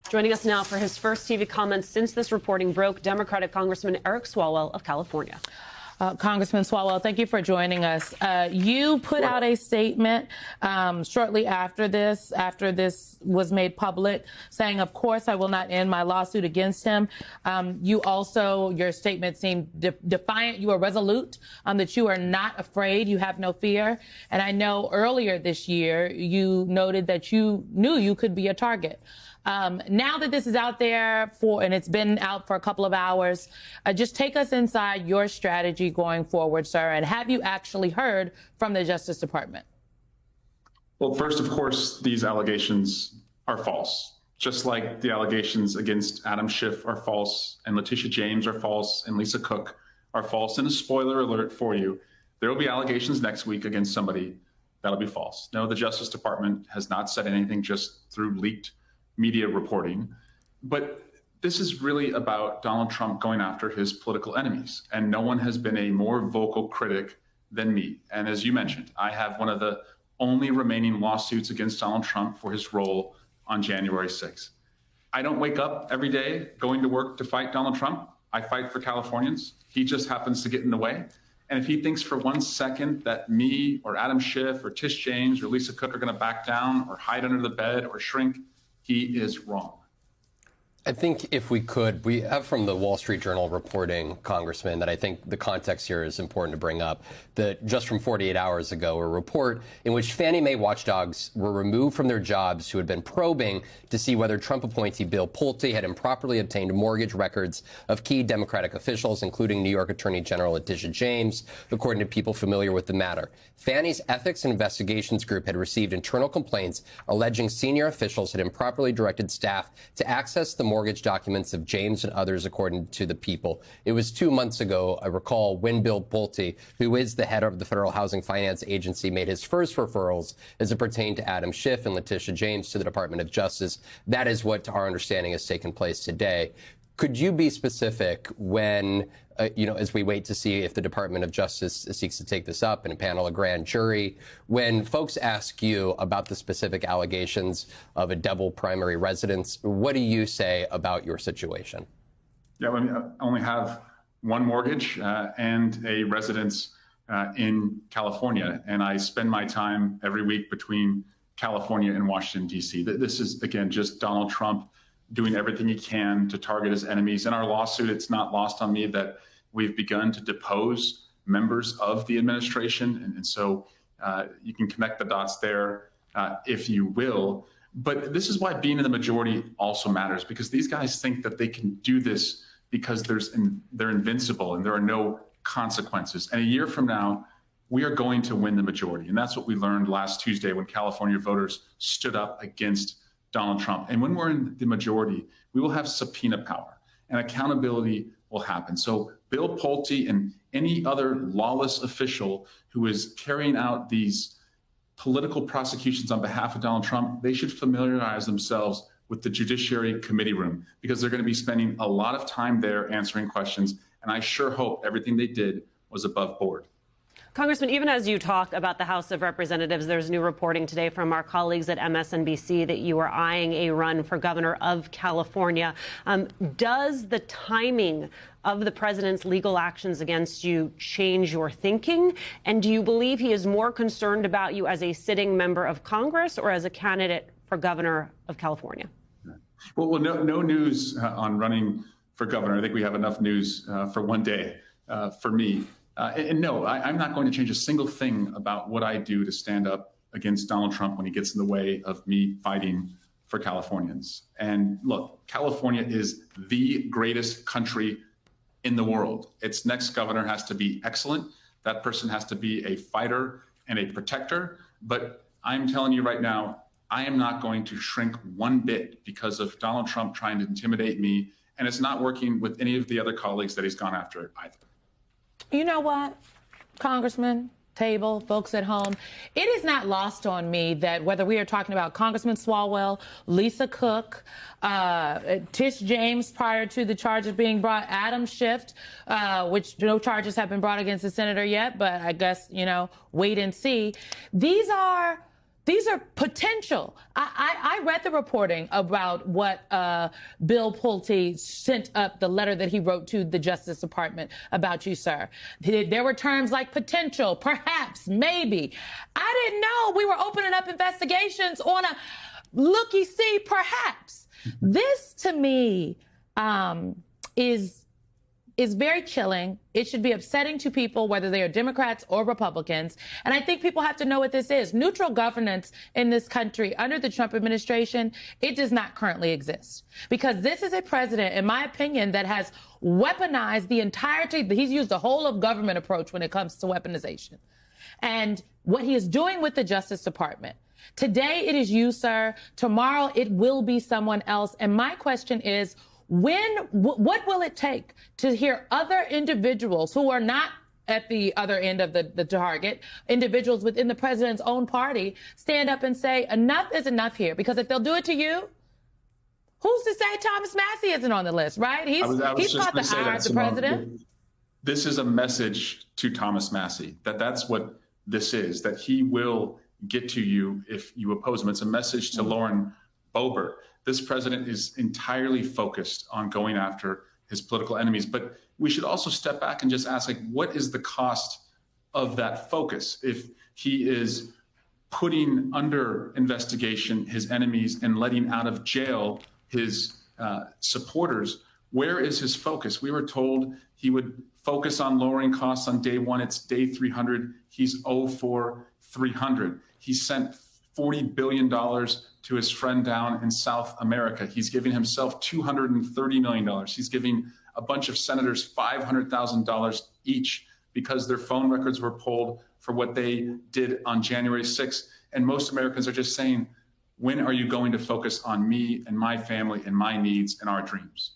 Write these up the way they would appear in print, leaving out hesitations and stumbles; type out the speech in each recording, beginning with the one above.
Joining us now for his first TV comments since this reporting broke, Democratic Congressman Eric Swalwell of California. Congressman Swalwell, thank you for joining us. You put out a statement shortly after this was made public, saying, of course, I will not end my lawsuit against him. Your statement seemed defiant. You are resolute, that you are not afraid. You have no fear. And I know earlier this year, you noted that you knew you could be a target. Now that this is out there and it's been out for a couple of hours, just take us inside your strategy going forward, sir. And have you actually heard from the Justice Department? Well, first, of course, these allegations are false, just like the allegations against Adam Schiff are false and Letitia James are false and Lisa Cook are false. And a spoiler alert for you, there will be allegations next week against somebody that'll be false. No, the Justice Department has not said anything, just through leaked media reporting. But this is really about Donald Trump going after his political enemies. And no one has been a more vocal critic than me. And as you mentioned, I have one of the only remaining lawsuits against Donald Trump for his role on January 6th. I don't wake up every day going to work to fight Donald Trump. I fight for Californians. He just happens to get in the way. And if he thinks for 1 second that me or Adam Schiff or Tish James or Lisa Cook are going to back down or hide under the bed or shrink, he is wrong. I think if we could, we have from the Wall Street Journal reporting, Congressman, that I think the context here is important to bring up, that just from 48 hours ago, a report in which Fannie Mae watchdogs were removed from their jobs who had been probing to see whether Trump appointee Bill Pulte had improperly obtained mortgage records of key Democratic officials, including New York Attorney General Letitia James, according to people familiar with the matter. Fannie's Ethics and Investigations Group had received internal complaints alleging senior officials had improperly directed staff to access the mortgage documents of James and others, according to the People. It was 2 months ago, I recall, when Bill Pulte, who is the head of the Federal Housing Finance Agency, made his first referrals as it pertained to Adam Schiff and Letitia James to the Department of Justice. That is what, to our understanding, has taken place today. Could you be specific when, as we wait to see if the Department of Justice seeks to take this up in a panel of grand jury, when folks ask you about the specific allegations of a double primary residence, what do you say about your situation? Yeah, I only have one mortgage and a residence in California, and I spend my time every week between California and Washington, D.C. This is, again, just Donald Trump doing everything he can to target his enemies. In our lawsuit, it's not lost on me that we've begun to depose members of the administration. And so you can connect the dots there if you will. But this is why being in the majority also matters, because these guys think that they can do this because they're invincible and there are no consequences. And a year from now, we are going to win the majority. And that's what we learned last Tuesday when California voters stood up against Donald Trump. And when we're in the majority, we will have subpoena power and accountability will happen. So Bill Pulte and any other lawless official who is carrying out these political prosecutions on behalf of Donald Trump, they should familiarize themselves with the Judiciary Committee room, because they're going to be spending a lot of time there answering questions. And I sure hope everything they did was above board. Congressman, even as you talk about the House of Representatives, there's new reporting today from our colleagues at MSNBC that you are eyeing a run for governor of California. Does the timing of the president's legal actions against you change your thinking? And do you believe he is more concerned about you as a sitting member of Congress or as a candidate for governor of California? Well, no news on running for governor. I think we have enough news for one day for me. And no, I'm not going to change a single thing about what I do to stand up against Donald Trump when he gets in the way of me fighting for Californians. And look, California is the greatest country in the world. Its next governor has to be excellent. That person has to be a fighter and a protector. But I'm telling you right now, I am not going to shrink one bit because of Donald Trump trying to intimidate me. And it's not working with any of the other colleagues that he's gone after either. You know what, Congressman, table, folks at home, it is not lost on me that whether we are talking about Congressman Swalwell, Lisa Cook, Tish James prior to the charges being brought, Adam Schiff, which no charges have been brought against the senator yet, but I guess, wait and see. These are These are potential. I read the reporting about what Bill Pulte sent up, the letter that he wrote to the Justice Department about you, sir. There were terms like potential, perhaps, maybe. I didn't know we were opening up investigations on a looky-see, perhaps. This, to me, is very chilling. It should be upsetting to people, whether they are Democrats or Republicans. And I think people have to know what this is. Neutral governance in this country under the Trump administration, it does not currently exist. Because this is a president, in my opinion, that has weaponized the entirety. He's used the whole of government approach when it comes to weaponization. And what he is doing with the Justice Department. Today it is you, sir. Tomorrow it will be someone else. And my question is, what will it take to hear other individuals who are not at the other end of the target, individuals within the president's own party, stand up and say, enough is enough here? Because if they'll do it to you, who's to say Thomas Massie isn't on the list, right? He's caught the eye of the president. This is a message to Thomas Massie that's what this is, that he will get to you if you oppose him. It's a message to Lauren Boebert. This president is entirely focused on going after his political enemies. But we should also step back and just ask, what is the cost of that focus? If he is putting under investigation his enemies and letting out of jail his supporters, where is his focus? We were told he would focus on lowering costs on day one. It's day 300. He's 0 for 300. He sent $40 billion to his friend down in South America. He's giving himself $230 million. He's giving a bunch of senators $500,000 each because their phone records were pulled for what they did on January 6th. And most Americans are just saying, when are you going to focus on me and my family and my needs and our dreams?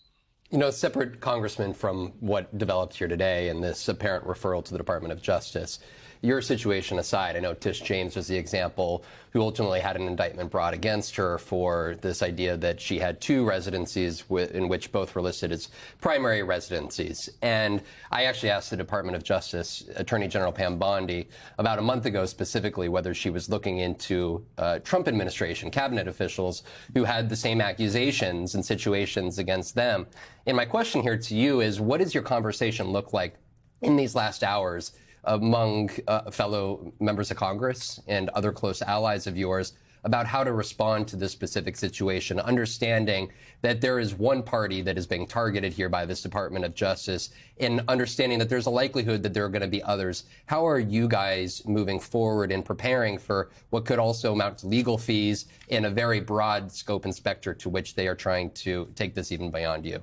You know, separate, Congressman, from what developed here today and this apparent referral to the Department of Justice, your situation aside, I know Tish James was the example who ultimately had an indictment brought against her for this idea that she had two residencies in which both were listed as primary residencies. And I actually asked the Department of Justice, Attorney General Pam Bondi, about a month ago specifically whether she was looking into Trump administration cabinet officials who had the same accusations and situations against them. And my question here to you is, what does your conversation look like in these last hours among fellow members of Congress and other close allies of yours about how to respond to this specific situation, understanding that there is one party that is being targeted here by this Department of Justice, and understanding that there's a likelihood that there are going to be others? How are you guys moving forward in preparing for what could also amount to legal fees in a very broad scope and spectrum to which they are trying to take this even beyond you?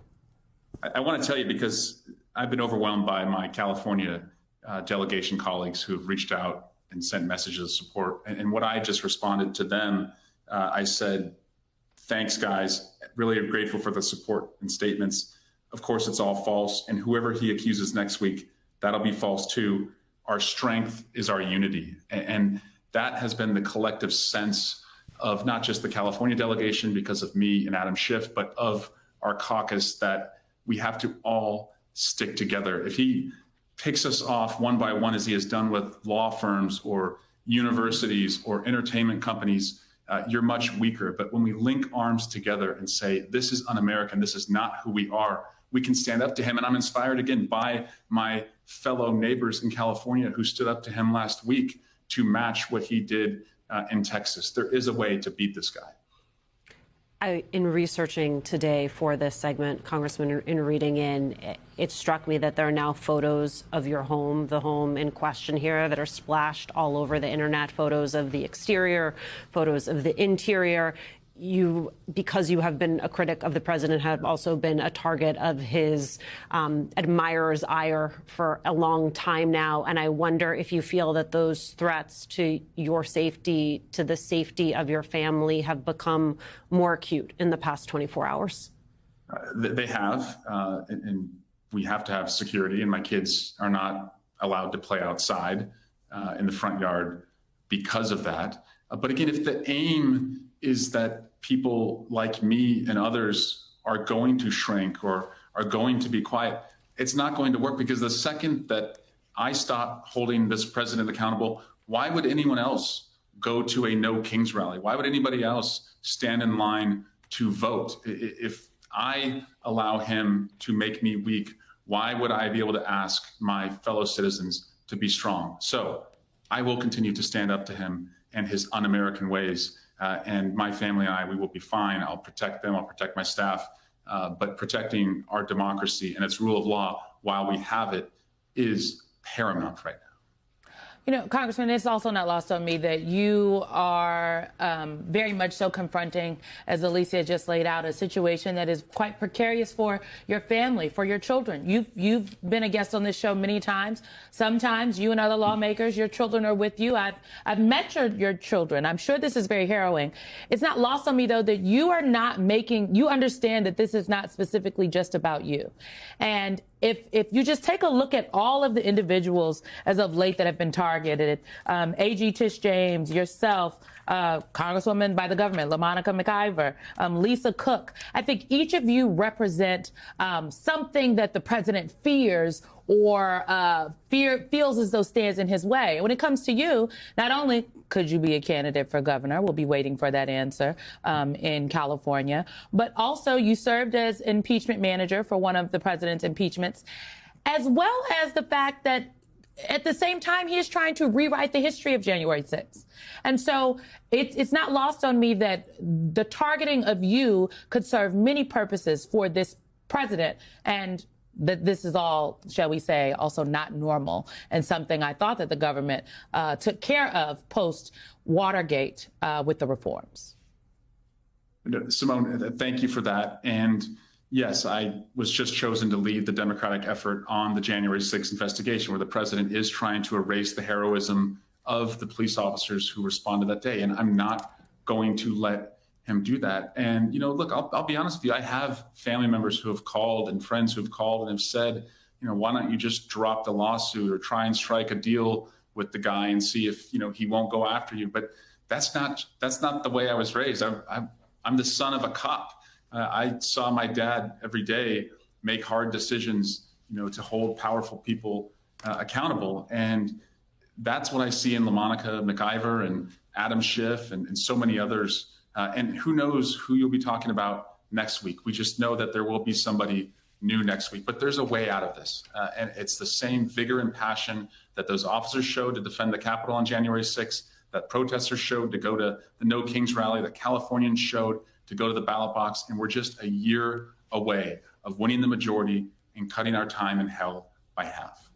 I want to tell you, because I've been overwhelmed by my California delegation colleagues who have reached out and sent messages of support. And what I just responded to them, I said, thanks, guys. Really grateful for the support and statements. Of course, it's all false. And whoever he accuses next week, that'll be false too. Our strength is our unity. And that has been the collective sense of not just the California delegation because of me and Adam Schiff, but of our caucus, that we have to all stick together. If he picks us off one by one, as he has done with law firms or universities or entertainment companies, you're much weaker. But when we link arms together and say, this is un-American, this is not who we are, we can stand up to him. And I'm inspired again by my fellow neighbors in California who stood up to him last week to match what he did in Texas. There is a way to beat this guy. In researching today for this segment, Congressman, in reading in, it struck me that there are now photos of your home, the home in question here, that are splashed all over the internet, photos of the exterior, photos of the interior. You, because you have been a critic of the president, have also been a target of his admirers' ire for a long time now. And I wonder if you feel that those threats to your safety, to the safety of your family, have become more acute in the past 24 hours. They have, and we have to have security. And my kids are not allowed to play outside in the front yard because of that. But again, if the aim is that people like me and others are going to shrink or are going to be quiet, it's not going to work, because the second that I stop holding this president accountable, why would anyone else go to a No Kings rally? Why would anybody else stand in line to vote? If I allow him to make me weak, why would I be able to ask my fellow citizens to be strong? So I will continue to stand up to him and his un-American ways. And my family and I, we will be fine. I'll protect them. I'll protect my staff. But protecting our democracy and its rule of law while we have it is paramount right now. You know, Congressman, it's also not lost on me that you are very much so confronting, as Alicia just laid out, a situation that is quite precarious for your family, for your children. You've been a guest on this show many times. Sometimes you and other lawmakers, your children are with you. I've met your children. I'm sure this is very harrowing. It's not lost on me, though, that you are not you understand that this is not specifically just about you. And if you just take a look at all of the individuals as of late that have been targeted, A.G. Tish James, yourself, Congresswoman by the government, LaMonica McIver, Lisa Cook, I think each of you represent something that the president fears or feels as though stands in his way. And when it comes to you, not only could you be a candidate for governor, we'll be waiting for that answer in California, but also you served as impeachment manager for one of the president's impeachments, as well as the fact that at the same time, he is trying to rewrite the history of January 6th. And so it's not lost on me that the targeting of you could serve many purposes for this president, and that this is all, shall we say, also not normal, and something I thought that the government took care of post-Watergate with the reforms. Simone, thank you for that. And yes, I was just chosen to lead the Democratic effort on the January 6th investigation, where the president is trying to erase the heroism of the police officers who responded that day. And I'm not going to let him do that. And, you know, look, I'll be honest with you. I have family members who have called and friends who have called and have said, you know, why don't you just drop the lawsuit or try and strike a deal with the guy and see if, you know, he won't go after you. But that's not the way I was raised. I'm the son of a cop. I saw my dad every day make hard decisions, you know, to hold powerful people accountable. And that's what I see in LaMonica McIver and Adam Schiff and so many others. And who knows who you'll be talking about next week. We just know that there will be somebody new next week. But there's a way out of this. And it's the same vigor and passion that those officers showed to defend the Capitol on January 6th, that protesters showed to go to the No Kings rally, that Californians showed to go to the ballot box. And we're just a year away of winning the majority and cutting our time in hell by half.